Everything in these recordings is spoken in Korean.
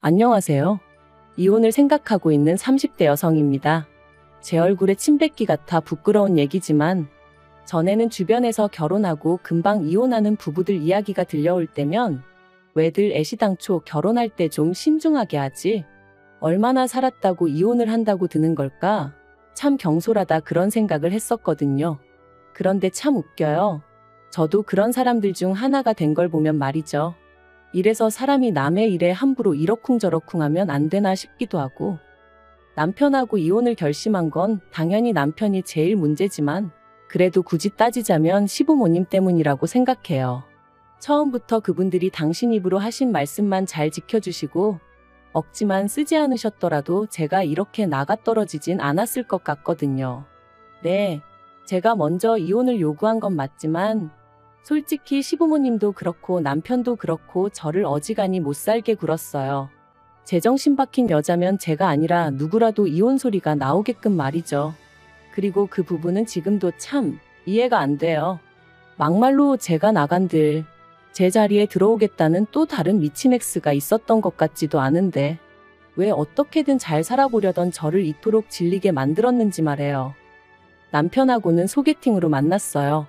안녕하세요. 이혼을 생각하고 있는 30대 여성입니다. 제 얼굴에 침 뱉기 같아 부끄러운 얘기지만 전에는 주변에서 결혼하고 금방 이혼하는 부부들 이야기가 들려올 때면 왜들 애시당초 결혼할 때 좀 신중하게 하지? 얼마나 살았다고 이혼을 한다고 드는 걸까? 참 경솔하다 그런 생각을 했었거든요. 그런데 참 웃겨요. 저도 그런 사람들 중 하나가 된 걸 보면 말이죠. 이래서 사람이 남의 일에 함부로 이러쿵저러쿵 하면 안 되나 싶기도 하고, 남편하고 이혼을 결심한 건 당연히 남편이 제일 문제지만 그래도 굳이 따지자면 시부모님 때문이라고 생각해요. 처음부터 그분들이 당신 입으로 하신 말씀만 잘 지켜주시고 억지만 쓰지 않으셨더라도 제가 이렇게 나가떨어지진 않았을 것 같거든요. 네, 제가 먼저 이혼을 요구한 건 맞지만 솔직히 시부모님도 그렇고 남편도 그렇고 저를 어지간히 못살게 굴었어요. 제정신 박힌 여자면 제가 아니라 누구라도 이혼 소리가 나오게끔 말이죠. 그리고 그 부분은 지금도 참 이해가 안 돼요. 막말로 제가 나간들 제 자리에 들어오겠다는 또 다른 미친 X가 있었던 것 같지도 않은데 왜 어떻게든 잘 살아보려던 저를 이토록 질리게 만들었는지 말해요. 남편하고는 소개팅으로 만났어요.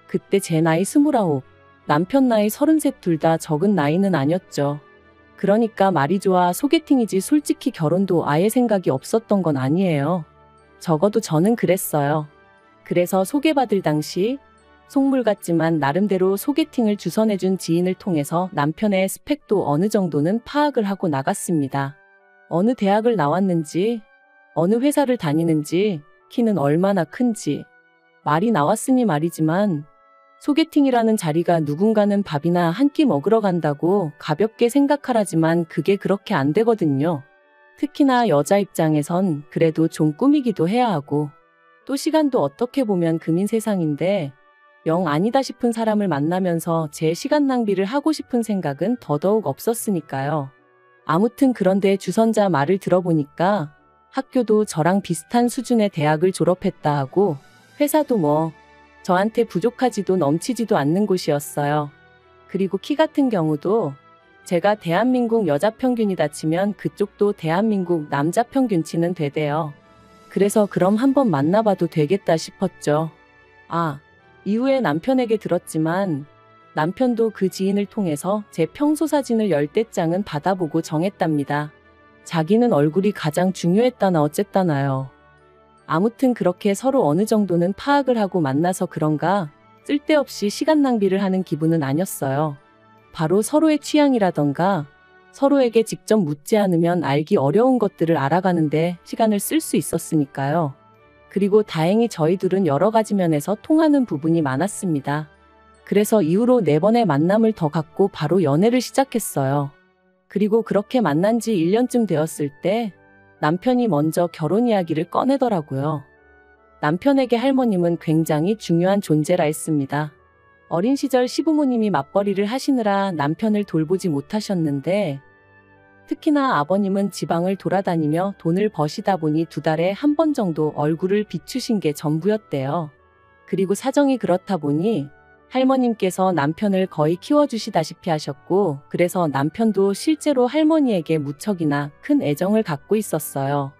그때 제 나이 29, 남편 나이 33 둘 다 적은 나이는 아니었죠. 그러니까 말이 좋아 소개팅이지 솔직히 결혼도 아예 생각이 없었던 건 아니에요. 적어도 저는 그랬어요. 그래서 소개받을 당시 속물 같지만 나름대로 소개팅을 주선해준 지인을 통해서 남편의 스펙도 어느 정도는 파악을 하고 나갔습니다. 어느 대학을 나왔는지, 어느 회사를 다니는지, 키는 얼마나 큰지. 말이 나왔으니 말이지만 소개팅이라는 자리가 누군가는 밥이나 한 끼 먹으러 간다고 가볍게 생각하라지만 그게 그렇게 안 되거든요. 특히나 여자 입장에선 그래도 좀 꾸미기도 해야 하고 또 시간도 어떻게 보면 금인 세상인데 영 아니다 싶은 사람을 만나면서 제 시간 낭비를 하고 싶은 생각은 더더욱 없었으니까요. 아무튼 그런데 주선자 말을 들어보니까 학교도 저랑 비슷한 수준의 대학을 졸업했다 하고 회사도 뭐 저한테 부족하지도 넘치지도 않는 곳이었어요. 그리고 키 같은 경우도 제가 대한민국 여자 평균이다 치면 그쪽도 대한민국 남자 평균치는 되대요. 그래서 그럼 한번 만나봐도 되겠다 싶었죠. 이후에 남편에게 들었지만 남편도 그 지인을 통해서 제 평소 사진을 10대 장은 받아보고 정했답니다. 자기는 얼굴이 가장 중요했다나 어쨌다나요. 아무튼 그렇게 서로 어느 정도는 파악을 하고 만나서 그런가 쓸데없이 시간 낭비를 하는 기분은 아니었어요. 바로 서로의 취향이라던가 서로에게 직접 묻지 않으면 알기 어려운 것들을 알아가는데 시간을 쓸 수 있었으니까요. 그리고 다행히 저희 둘은 여러 가지 면에서 통하는 부분이 많았습니다. 그래서 이후로 4번의 만남을 더 갖고 바로 연애를 시작했어요. 그리고 그렇게 만난 지 1년쯤 되었을 때 남편이 먼저 결혼 이야기를 꺼내더라고요. 남편에게 할머님은 굉장히 중요한 존재라 했습니다. 어린 시절 시부모님이 맞벌이를 하시느라 남편을 돌보지 못하셨는데 특히나 아버님은 지방을 돌아다니며 돈을 버시다 보니 2달에 한 번 정도 얼굴을 비추신 게 전부였대요. 그리고 사정이 그렇다 보니 할머님께서 남편을 거의 키워주시다시피 하셨고 그래서 남편도 실제로 할머니에게 무척이나 큰 애정을 갖고 있었어요.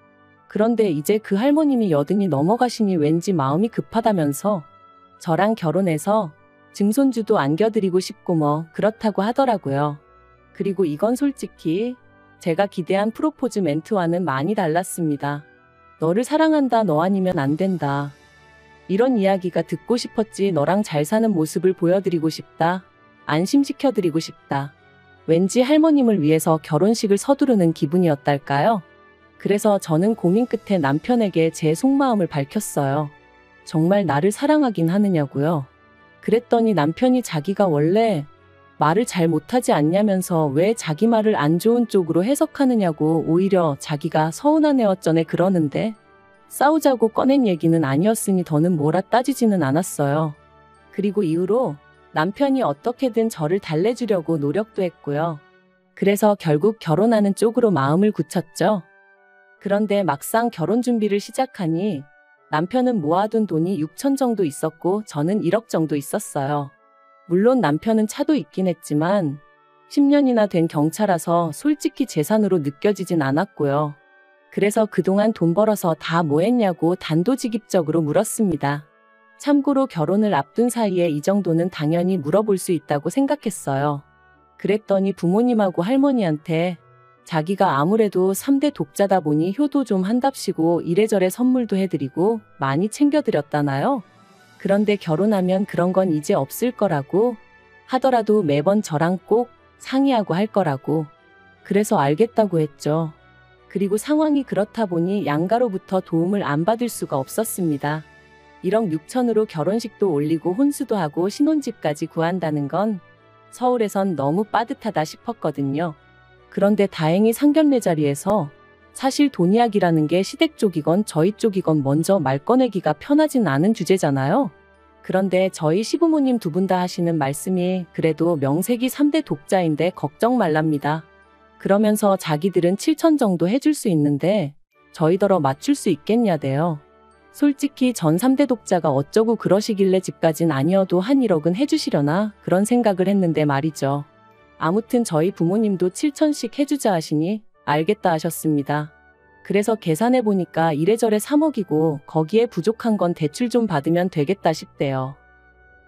그런데 이제 그 할머님이 80이 넘어가시니 왠지 마음이 급하다면서 저랑 결혼해서 증손주도 안겨드리고 싶고 뭐 그렇다고 하더라고요. 그리고 이건 솔직히 제가 기대한 프로포즈 멘트와는 많이 달랐습니다. 너를 사랑한다, 너 아니면 안 된다. 이런 이야기가 듣고 싶었지. 너랑 잘 사는 모습을 보여드리고 싶다. 안심시켜드리고 싶다. 왠지 할머님을 위해서 결혼식을 서두르는 기분이었달까요? 그래서 저는 고민 끝에 남편에게 제 속마음을 밝혔어요. 정말 나를 사랑하긴 하느냐고요. 그랬더니 남편이 자기가 원래 말을 잘 못하지 않냐면서 왜 자기 말을 안 좋은 쪽으로 해석하느냐고 오히려 자기가 서운한 애 어쩌네 그러는데 싸우자고 꺼낸 얘기는 아니었으니 더는 뭐라 따지지는 않았어요. 그리고 이후로 남편이 어떻게든 저를 달래주려고 노력도 했고요. 그래서 결국 결혼하는 쪽으로 마음을 굳혔죠. 그런데 막상 결혼 준비를 시작하니 남편은 모아둔 돈이 6천 정도 있었고 저는 1억 정도 있었어요. 물론 남편은 차도 있긴 했지만 10년이나 된 경차라서 솔직히 재산으로 느껴지진 않았고요. 그래서 그동안 돈 벌어서 다 뭐 했냐고 단도직입적으로 물었습니다. 참고로 결혼을 앞둔 사이에 이 정도는 당연히 물어볼 수 있다고 생각했어요. 그랬더니 부모님하고 할머니한테 자기가 아무래도 3대 독자다 보니 효도 좀 한답시고 이래저래 선물도 해드리고 많이 챙겨드렸다나요? 그런데 결혼하면 그런 건 이제 없을 거라고 하더라도 매번 저랑 꼭 상의하고 할 거라고. 그래서 알겠다고 했죠. 그리고 상황이 그렇다 보니 양가로부터 도움을 안 받을 수가 없었습니다. 1억 6천으로 결혼식도 올리고 혼수도 하고 신혼집까지 구한다는 건 서울에선 너무 빠듯하다 싶었거든요. 그런데 다행히 상견례 자리에서 사실 돈 이야기라는 게 시댁 쪽이건 저희 쪽이건 먼저 말 꺼내기가 편하진 않은 주제잖아요. 그런데 저희 시부모님 두 분 다 하시는 말씀이 그래도 명색이 3대 독자인데 걱정 말랍니다. 그러면서 자기들은 7천 정도 해줄 수 있는데 저희더러 맞출 수 있겠냐대요. 솔직히 전 3대 독자가 어쩌고 그러시길래 집까진 아니어도 한 1억은 해주시려나 그런 생각을 했는데 말이죠. 아무튼 저희 부모님도 7천씩 해주자 하시니 알겠다 하셨습니다. 그래서 계산해보니까 이래저래 3억이고 거기에 부족한 건 대출 좀 받으면 되겠다 싶대요.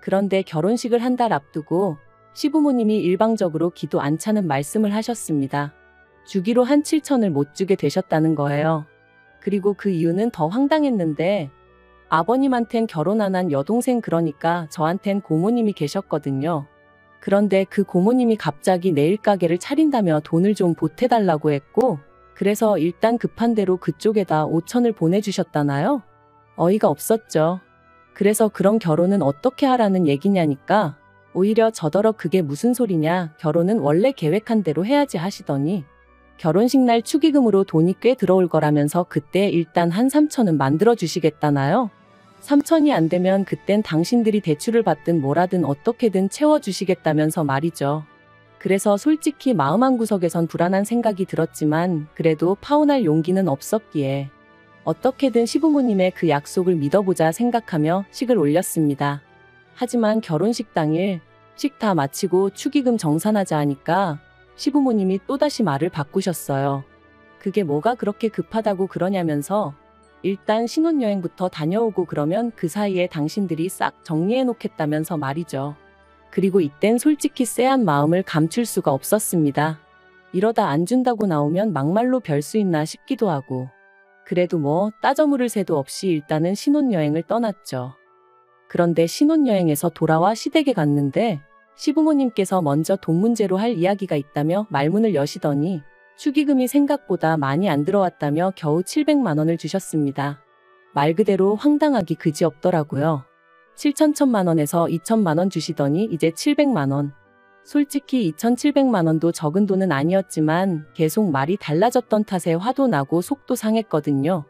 그런데 결혼식을 한 달 앞두고 시부모님이 일방적으로 기도 안 차는 말씀을 하셨습니다. 주기로 한 7천을 못 주게 되셨다는 거예요. 그리고 그 이유는 더 황당했는데 아버님한텐 결혼 안 한 여동생 그러니까 저한텐 고모님이 계셨거든요. 그런데 그 고모님이 갑자기 내일 가게를 차린다며 돈을 좀 보태달라고 했고 그래서 일단 급한 대로 그쪽에다 5천을 보내주셨다나요? 어이가 없었죠. 그래서 그런 결혼은 어떻게 하라는 얘기냐니까 오히려 저더러 그게 무슨 소리냐 결혼은 원래 계획한 대로 해야지 하시더니 결혼식 날 축의금으로 돈이 꽤 들어올 거라면서 그때 일단 한 3천은 만들어 주시겠다나요? 3천이 안 되면 그땐 당신들이 대출을 받든 뭐라든 어떻게든 채워주시겠다면서 말이죠. 그래서 솔직히 마음 한구석에선 불안한 생각이 들었지만 그래도 파혼할 용기는 없었기에 어떻게든 시부모님의 그 약속을 믿어보자 생각하며 식을 올렸습니다. 하지만 결혼식 당일 식 다 마치고 축의금 정산하자 하니까 시부모님이 또다시 말을 바꾸셨어요. 그게 뭐가 그렇게 급하다고 그러냐면서 일단 신혼여행부터 다녀오고 그러면 그 사이에 당신들이 싹 정리해 놓겠다면서 말이죠. 그리고 이땐 솔직히 쎄한 마음을 감출 수가 없었습니다. 이러다 안 준다고 나오면 막말로 별 수 있나 싶기도 하고. 그래도 뭐 따져 물을 새도 없이 일단은 신혼여행을 떠났죠. 그런데 신혼여행에서 돌아와 시댁에 갔는데 시부모님께서 먼저 돈 문제로 할 이야기가 있다며 말문을 여시더니 축의금이 생각보다 많이 안 들어왔다며 겨우 700만 원을 주셨습니다. 말 그대로 황당하기 그지없더라고요. 7천천만 원에서 2천만 원 주시더니 이제 700만 원. 솔직히 2,700만 원도 적은 돈은 아니었지만 계속 말이 달라졌던 탓에 화도 나고 속도 상했거든요.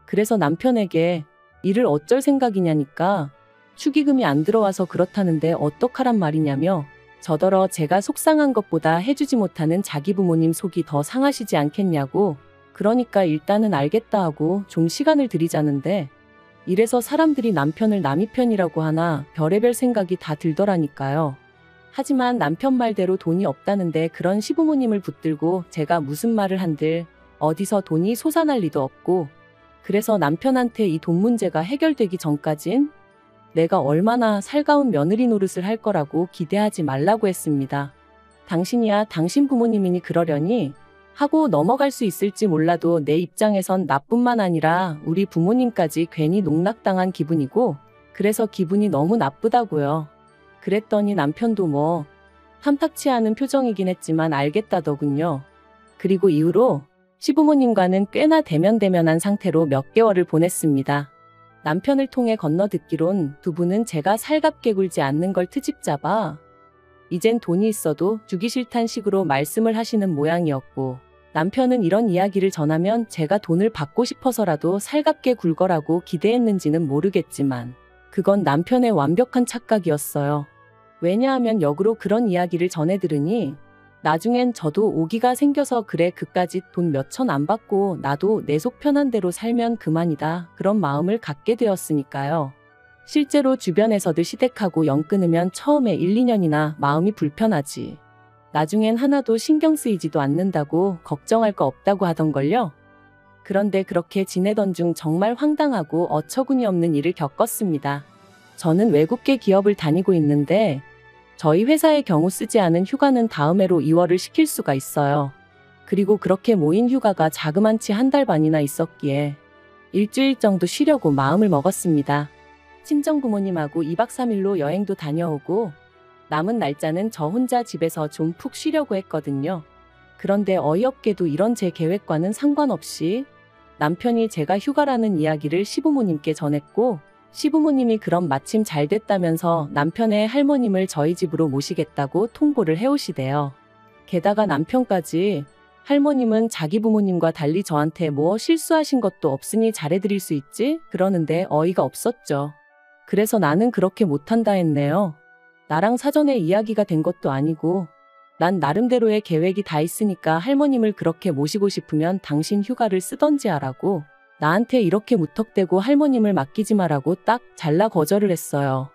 그래서 남편에게 이를 어쩔 생각이냐니까 축의금이 안 들어와서 그렇다는데 어떡하란 말이냐며 저더러 제가 속상한 것보다 해주지 못하는 자기 부모님 속이 더 상하시지 않겠냐고 그러니까 일단은 알겠다 하고 좀 시간을 드리자는데 이래서 사람들이 남편을 남이 편이라고 하나 별의별 생각이 다 들더라니까요. 하지만 남편 말대로 돈이 없다는데 그런 시부모님을 붙들고 제가 무슨 말을 한들 어디서 돈이 솟아날 리도 없고 그래서 남편한테 이 돈 문제가 해결되기 전까진 내가 얼마나 살가운 며느리 노릇을 할 거라고 기대하지 말라고 했습니다. 당신이야 당신 부모님이니 그러려니 하고 넘어갈 수 있을지 몰라도 내 입장에선 나뿐만 아니라 우리 부모님까지 괜히 농락당한 기분이고 그래서 기분이 너무 나쁘다고요. 그랬더니 남편도 뭐 탐탁치 않은 표정이긴 했지만 알겠다더군요. 그리고 이후로 시부모님과는 꽤나 대면대면한 상태로 몇 개월을 보냈습니다. 남편을 통해 건너듣기론 두 분은 제가 살갑게 굴지 않는 걸 트집 잡아 이젠 돈이 있어도 주기 싫단 식으로 말씀을 하시는 모양이었고 남편은 이런 이야기를 전하면 제가 돈을 받고 싶어서라도 살갑게 굴 거라고 기대했는지는 모르겠지만 그건 남편의 완벽한 착각이었어요. 왜냐하면 역으로 그런 이야기를 전해 들으니 나중엔 저도 오기가 생겨서 그래 그까짓 돈 몇천 안 받고 나도 내 속 편한 대로 살면 그만이다 그런 마음을 갖게 되었으니까요. 실제로 주변에서들 시댁하고 연 끊으면 처음에 1, 2년이나 마음이 불편하지. 나중엔 하나도 신경 쓰이지도 않는다고 걱정할 거 없다고 하던걸요. 그런데 그렇게 지내던 중 정말 황당하고 어처구니 없는 일을 겪었습니다. 저는 외국계 기업을 다니고 있는데 저희 회사의 경우 쓰지 않은 휴가는 다음 해로 이월을 시킬 수가 있어요. 그리고 그렇게 모인 휴가가 자그만치 한 달 반이나 있었기에 일주일 정도 쉬려고 마음을 먹었습니다. 친정 부모님하고 2박 3일로 여행도 다녀오고 남은 날짜는 저 혼자 집에서 좀 푹 쉬려고 했거든요. 그런데 어이없게도 이런 제 계획과는 상관없이 남편이 제가 휴가라는 이야기를 시부모님께 전했고 시부모님이 그럼 마침 잘 됐다면서 남편의 할머님을 저희 집으로 모시겠다고 통보를 해오시대요. 게다가 남편까지 할머님은 자기 부모님과 달리 저한테 뭐 실수하신 것도 없으니 잘해드릴 수 있지? 그러는데 어이가 없었죠. 그래서 나는 그렇게 못한다 했네요. 나랑 사전에 이야기가 된 것도 아니고 난 나름대로의 계획이 다 있으니까 할머님을 그렇게 모시고 싶으면 당신 휴가를 쓰던지 하라고 나한테 이렇게 무턱대고 할머님을 맡기지 마라고 딱 잘라 거절을 했어요.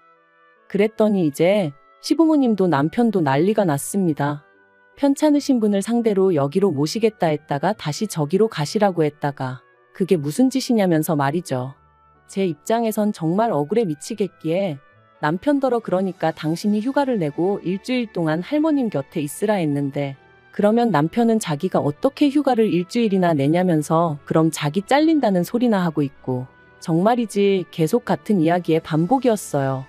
그랬더니 이제 시부모님도 남편도 난리가 났습니다. 편찮으신 분을 상대로 여기로 모시겠다 했다가 다시 저기로 가시라고 했다가 그게 무슨 짓이냐면서 말이죠. 제 입장에선 정말 억울해 미치겠기에 남편더러 그러니까 당신이 휴가를 내고 일주일 동안 할머님 곁에 있으라 했는데 그러면 남편은 자기가 어떻게 휴가를 일주일이나 내냐면서 그럼 자기 잘린다는 소리나 하고 있고 정말이지 계속 같은 이야기의 반복이었어요.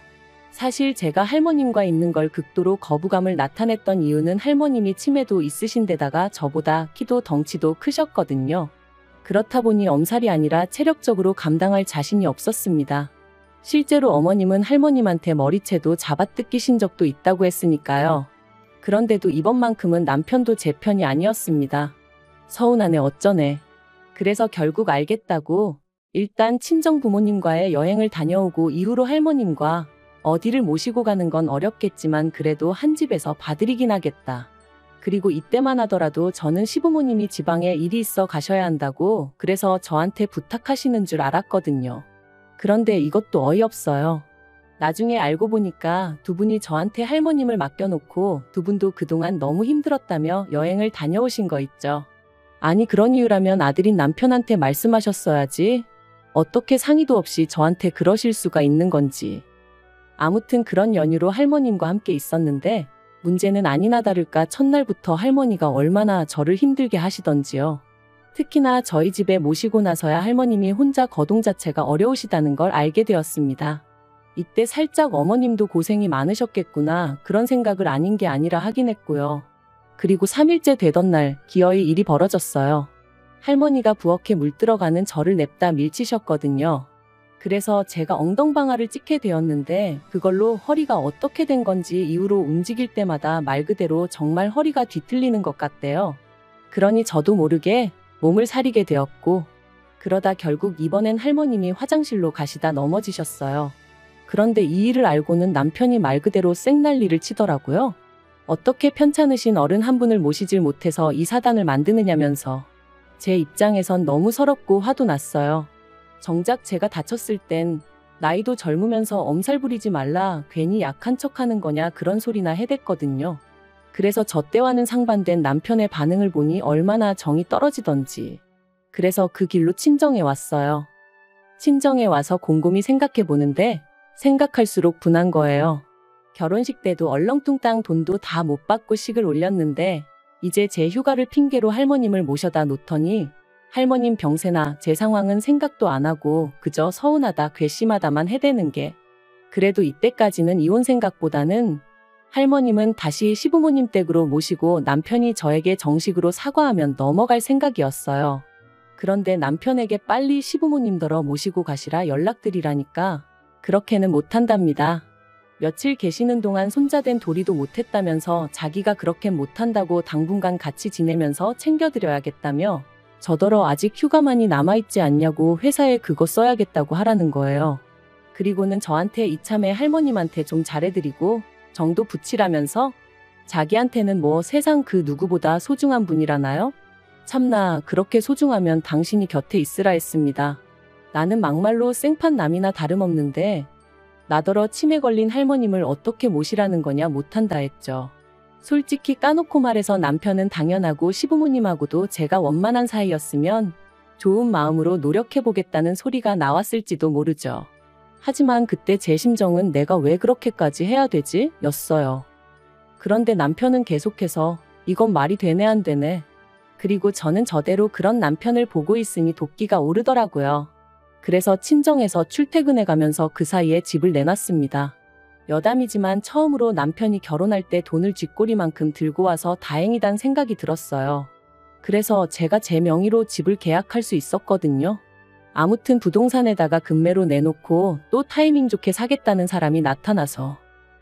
사실 제가 할머님과 있는 걸 극도로 거부감을 나타냈던 이유는 할머님이 치매도 있으신 데다가 저보다 키도 덩치도 크셨거든요. 그렇다 보니 엄살이 아니라 체력적으로 감당할 자신이 없었습니다. 실제로 어머님은 할머님한테 머리채도 잡아뜯기신 적도 있다고 했으니까요. 그런데도 이번만큼은 남편도 제 편이 아니었습니다. 서운하네 어쩌네. 그래서 결국 알겠다고 일단 친정 부모님과의 여행을 다녀오고 이후로 할머님과 어디를 모시고 가는 건 어렵겠지만 그래도 한 집에서 봐드리긴 하겠다. 그리고 이때만 하더라도 저는 시부모님이 지방에 일이 있어 가셔야 한다고 그래서 저한테 부탁하시는 줄 알았거든요. 그런데 이것도 어이없어요. 나중에 알고 보니까 두 분이 저한테 할머님을 맡겨놓고 두 분도 그동안 너무 힘들었다며 여행을 다녀오신 거 있죠. 아니 그런 이유라면 아들인 남편한테 말씀하셨어야지. 어떻게 상의도 없이 저한테 그러실 수가 있는 건지. 아무튼 그런 연유로 할머님과 함께 있었는데 문제는 아니나 다를까 첫날부터 할머니가 얼마나 저를 힘들게 하시던지요. 특히나 저희 집에 모시고 나서야 할머님이 혼자 거동 자체가 어려우시다는 걸 알게 되었습니다. 이때 살짝 어머님도 고생이 많으셨겠구나 그런 생각을 아닌 게 아니라 하긴 했고요. 그리고 3일째 되던 날 기어이 일이 벌어졌어요. 할머니가 부엌에 물들어가는 저를 냅다 밀치셨거든요. 그래서 제가 엉덩방아를 찍게 되었는데 그걸로 허리가 어떻게 된 건지 이후로 움직일 때마다 말 그대로 정말 허리가 뒤틀리는 것 같대요. 그러니 저도 모르게 몸을 사리게 되었고 그러다 결국 이번엔 할머님이 화장실로 가시다 넘어지셨어요. 그런데 이 일을 알고는 남편이 말 그대로 쌩난리를 치더라고요. 어떻게 편찮으신 어른 한 분을 모시질 못해서 이 사단을 만드느냐면서 제 입장에선 너무 서럽고 화도 났어요. 정작 제가 다쳤을 땐 나이도 젊으면서 엄살 부리지 말라 괜히 약한 척하는 거냐 그런 소리나 해댔거든요. 그래서 저 때와는 상반된 남편의 반응을 보니 얼마나 정이 떨어지던지. 그래서 그 길로 친정에 왔어요. 친정에 와서 곰곰이 생각해 보는데 생각할수록 분한 거예요. 결혼식 때도 얼렁뚱땅 돈도 다 못 받고 식을 올렸는데 이제 제 휴가를 핑계로 할머님을 모셔다 놓더니 할머님 병세나 제 상황은 생각도 안 하고 그저 서운하다 괘씸하다만 해대는 게 그래도 이때까지는 이혼 생각보다는 할머님은 다시 시부모님 댁으로 모시고 남편이 저에게 정식으로 사과하면 넘어갈 생각이었어요. 그런데 남편에게 빨리 시부모님더러 모시고 가시라 연락드리라니까 그렇게는 못한답니다. 며칠 계시는 동안 손자된 도리도 못했다면서 자기가 그렇게 못한다고 당분간 같이 지내면서 챙겨드려야겠다며 저더러 아직 휴가만이 남아있지 않냐고 회사에 그거 써야겠다고 하라는 거예요. 그리고는 저한테 이참에 할머님한테 좀 잘해드리고 정도 붙이라면서 자기한테는 뭐 세상 그 누구보다 소중한 분이라나요? 참나 그렇게 소중하면 당신이 곁에 있으라 했습니다. 나는 막말로 생판 남이나 다름없는데 나더러 치매 걸린 할머님을 어떻게 모시라는 거냐 못한다 했죠. 솔직히 까놓고 말해서 남편은 당연하고 시부모님하고도 제가 원만한 사이였으면 좋은 마음으로 노력해보겠다는 소리가 나왔을지도 모르죠. 하지만 그때 제 심정은 내가 왜 그렇게까지 해야 되지? 였어요. 그런데 남편은 계속해서 이건 말이 되네 안 되네. 그리고 저는 저대로 그런 남편을 보고 있으니 도끼가 오르더라고요. 그래서 친정에서 출퇴근해가면서 그 사이에 집을 내놨습니다. 여담이지만 처음으로 남편이 결혼할 때 돈을 쥐꼬리만큼 들고 와서 다행이란 생각이 들었어요. 그래서 제가 제 명의로 집을 계약할 수 있었거든요. 아무튼 부동산에다가 금매로 내놓고 또 타이밍 좋게 사겠다는 사람이 나타나서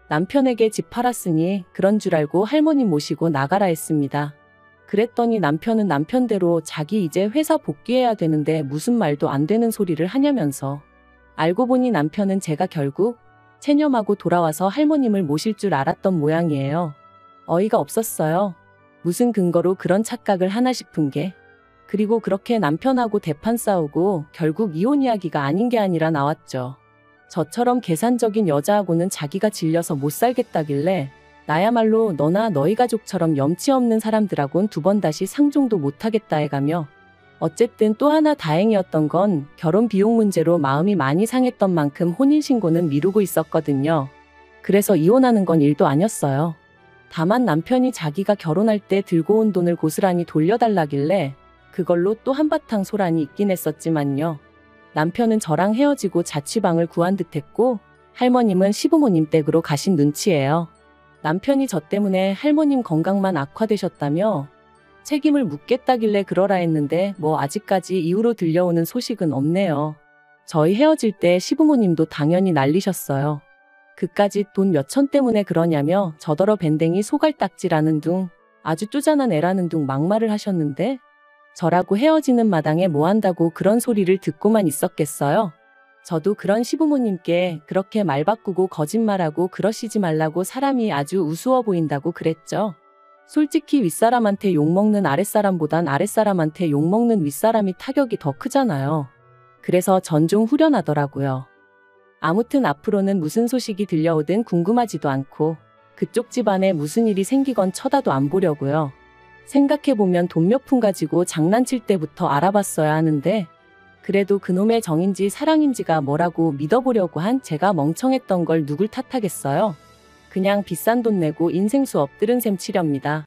남편에게 집 팔았으니 그런 줄 알고 할머니 모시고 나가라 했습니다. 그랬더니 남편은 남편대로 자기 이제 회사 복귀해야 되는데 무슨 말도 안 되는 소리를 하냐면서. 알고 보니 남편은 제가 결국 체념하고 돌아와서 할머님을 모실 줄 알았던 모양이에요. 어이가 없었어요. 무슨 근거로 그런 착각을 하나 싶은 게. 그리고 그렇게 남편하고 대판 싸우고 결국 이혼 이야기가 아닌 게 아니라 나왔죠. 저처럼 계산적인 여자하고는 자기가 질려서 못 살겠다길래 나야말로 너나 너희 가족처럼 염치 없는 사람들하고는 두 번 다시 상종도 못하겠다 해가며 어쨌든 또 하나 다행이었던 건 결혼 비용 문제로 마음이 많이 상했던 만큼 혼인신고는 미루고 있었거든요. 그래서 이혼하는 건 일도 아니었어요. 다만 남편이 자기가 결혼할 때 들고 온 돈을 고스란히 돌려달라길래 그걸로 또 한바탕 소란이 있긴 했었지만요. 남편은 저랑 헤어지고 자취방을 구한 듯 했고 할머님은 시부모님 댁으로 가신 눈치예요. 남편이 저 때문에 할머님 건강만 악화되셨다며 책임을 묻겠다길래 그러라 했는데 뭐 아직까지 이후로 들려오는 소식은 없네요. 저희 헤어질 때 시부모님도 당연히 난리셨어요. 그까짓 돈 몇천 때문에 그러냐며 저더러 밴댕이 소갈딱지라는 둥 아주 쪼잔한 애라는 둥 막말을 하셨는데 저라고 헤어지는 마당에 뭐 한다고 그런 소리를 듣고만 있었겠어요? 저도 그런 시부모님께 그렇게 말 바꾸고 거짓말하고 그러시지 말라고 사람이 아주 우스워 보인다고 그랬죠. 솔직히 윗사람한테 욕먹는 아랫사람보단 아랫사람한테 욕먹는 윗사람이 타격이 더 크잖아요. 그래서 전 좀 후련하더라고요. 아무튼 앞으로는 무슨 소식이 들려오든 궁금하지도 않고 그쪽 집안에 무슨 일이 생기건 쳐다도 안 보려고요. 생각해보면 돈 몇 푼 가지고 장난칠 때부터 알아봤어야 하는데 그래도 그놈의 정인지 사랑인지가 뭐라고 믿어보려고 한 제가 멍청했던 걸 누굴 탓하겠어요. 그냥 비싼 돈 내고 인생수 엎드른 셈 치렵니다.